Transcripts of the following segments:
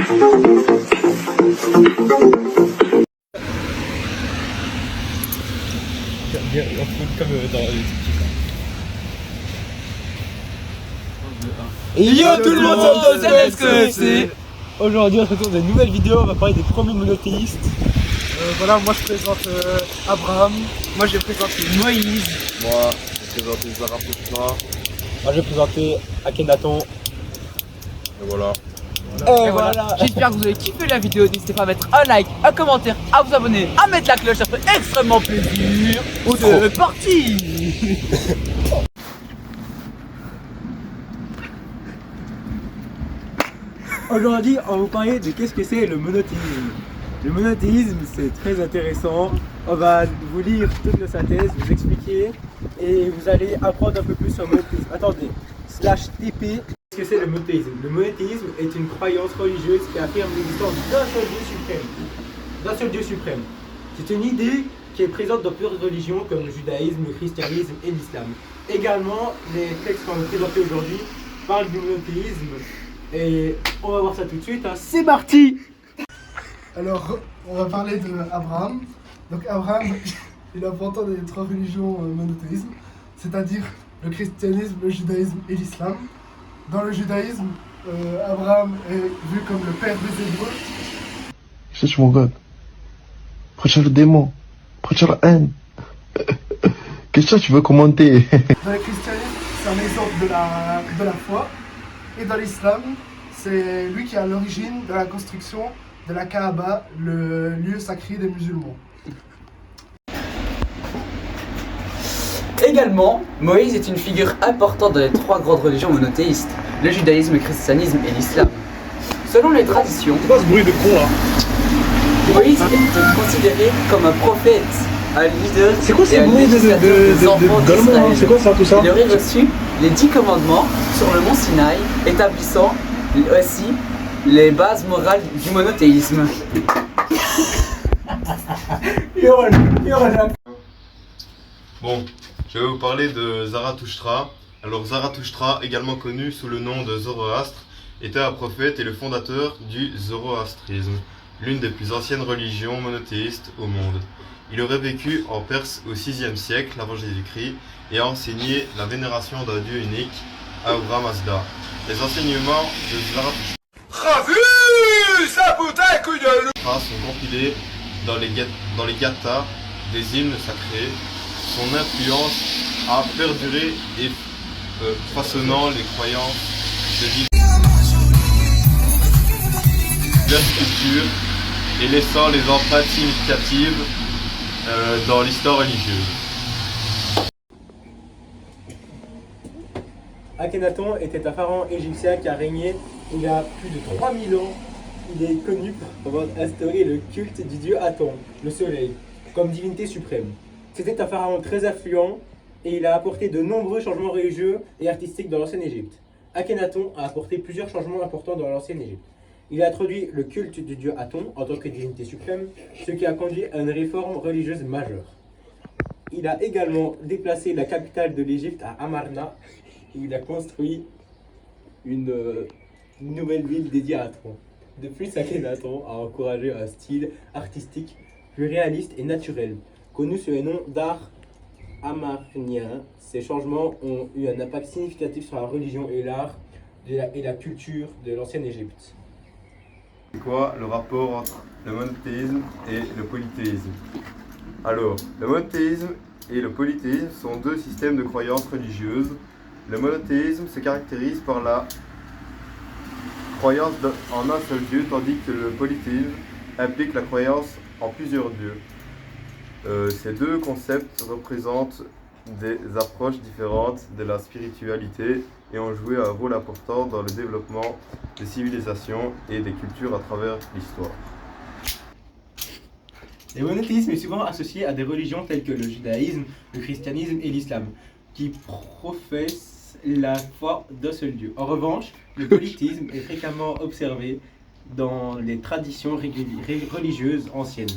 Yo tout le monde, c'est SQFC. Aujourd'hui on se retrouve dans une nouvelle vidéo, on va parler des premiers monothéistes. Voilà, moi je présente Abraham, moi je vais présenter Moïse. Moi je vais présenter Zarathustra. Moi je vais présenter Akhenaton. Et voilà. Et voilà. J'espère que vous avez kiffé la vidéo, n'hésitez pas à mettre un like, un commentaire, à vous abonner, à mettre la cloche, ça fait extrêmement plaisir. C'est parti. Aujourd'hui on va vous parler de qu'est-ce que c'est le monothéisme. Le monothéisme c'est très intéressant, on va vous lire toute nos synthèses, vous expliquer et vous allez apprendre un peu plus sur le monothéisme. Attendez, /TP. Qu'est-ce que c'est le monothéisme? Le monothéisme est une croyance religieuse qui affirme l'existence d'un seul Dieu suprême. C'est une idée qui est présente dans plusieurs religions comme le judaïsme, le christianisme et l'islam. Également, les textes qu'on va vous présenter aujourd'hui parlent du monothéisme et on va voir ça tout de suite. C'est parti! Alors, on va parler d'Abraham. Donc Abraham, il est important des trois religions monothéismes, c'est-à-dire le christianisme, le judaïsme et l'islam. Dans le judaïsme, Abraham est vu comme le père des Hébreux. Je mon gars. Prêche le démon. Prêche la haine. Qu'est-ce que tu veux commenter? Dans le christianisme, c'est un exemple de la foi. Et dans l'islam, c'est lui qui est à l'origine de la construction de la Kaaba, le lieu sacré des musulmans. Également, Moïse est une figure importante dans les trois grandes religions monothéistes, le judaïsme, le christianisme et l'islam. Selon les traditions, C'est quoi ce bruit de con là? Moïse est considéré comme un prophète, un leader. C'est quoi ces et un bruits législateur des enfants d'Allemand? d'Israël. C'est quoi ça, tout ça? Il aurait reçu les 10 commandements sur le mont Sinaï, établissant aussi les bases morales du monothéisme. Bon, je vais vous parler de Zarathustra. Alors Zarathustra, également connu sous le nom de Zoroastre, était un prophète et le fondateur du zoroastrisme, l'une des plus anciennes religions monothéistes au monde. Il aurait vécu en Perse au 6e siècle avant Jésus-Christ et a enseigné la vénération d'un dieu unique, Ahura Mazda. Les enseignements de Zarathustra sont compilés dans les gathas des hymnes sacrés. Son influence a perduré et façonnant les croyances de diverses cultures et laissant les empreintes significatives dans l'histoire religieuse. Akhenaton était un pharaon égyptien qui a régné il y a plus de 3000 ans. Il est connu pour avoir instauré le culte du dieu Aton, le soleil, comme divinité suprême. C'était un pharaon très influent et il a apporté de nombreux changements religieux et artistiques dans l'ancienne Égypte. Akhenaton a apporté plusieurs changements importants dans l'ancienne Égypte. Il a introduit le culte du dieu Aton en tant que divinité suprême, ce qui a conduit à une réforme religieuse majeure. Il a également déplacé la capitale de l'Égypte à Amarna et il a construit une nouvelle ville dédiée à Aton. De plus, Akhenaton a encouragé un style artistique plus réaliste et naturel, connu sous le nom d'art amarnien. Ces changements ont eu un impact significatif sur la religion et l'art et la culture de l'ancienne Égypte. C'est quoi le rapport entre le monothéisme et le polythéisme? Alors, le monothéisme et le polythéisme sont deux systèmes de croyances religieuses. Le monothéisme se caractérise par la croyance en un seul Dieu, tandis que le polythéisme implique la croyance en plusieurs dieux. Ces deux concepts représentent des approches différentes de la spiritualité et ont joué un rôle important dans le développement des civilisations et des cultures à travers l'histoire. Le monothéisme est souvent associé à des religions telles que le judaïsme, le christianisme et l'islam, qui professent la foi d'un seul Dieu. En revanche, le polythéisme est fréquemment observé dans les traditions religieuses anciennes,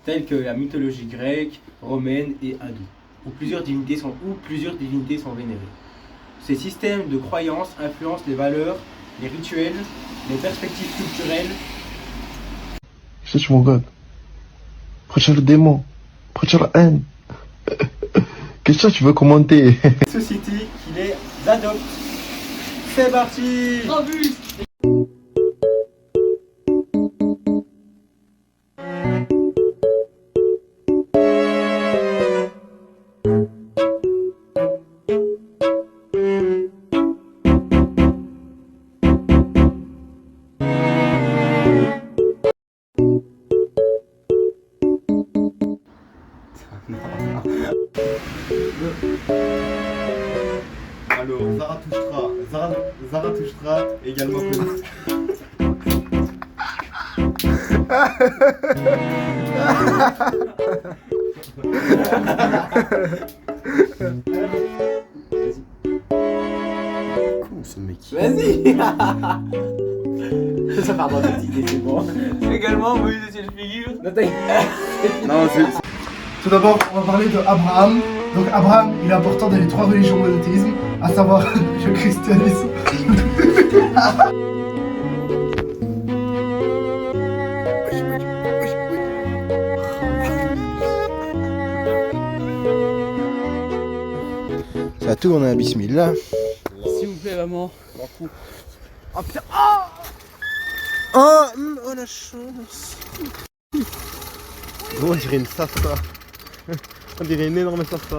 telles que la mythologie grecque, romaine et hindoue, où plusieurs divinités sont vénérées. Ces systèmes de croyances influencent les valeurs les rituels, les perspectives culturelles. Cherche mon God. Prêche le démon. Prêche la haine. Qu'est-ce que tu veux commenter? Sociétés qui les adoptent. C'est parti! Alors, Zarathustra, également connu. Con ce mec. Vas-y! Ça part dans des idées, c'est bon. Également, Moïse de cette figure. Non, c'est. Tout d'abord, on va parler de Abraham. Donc Abraham, il est important dans les 3 religions monothéismes, à savoir le christianisme. Ça tourne un bismillah. S'il vous plaît, vraiment. Oh putain. Oh la chance. Oh, on dirait une safra. On dirait une énorme safra.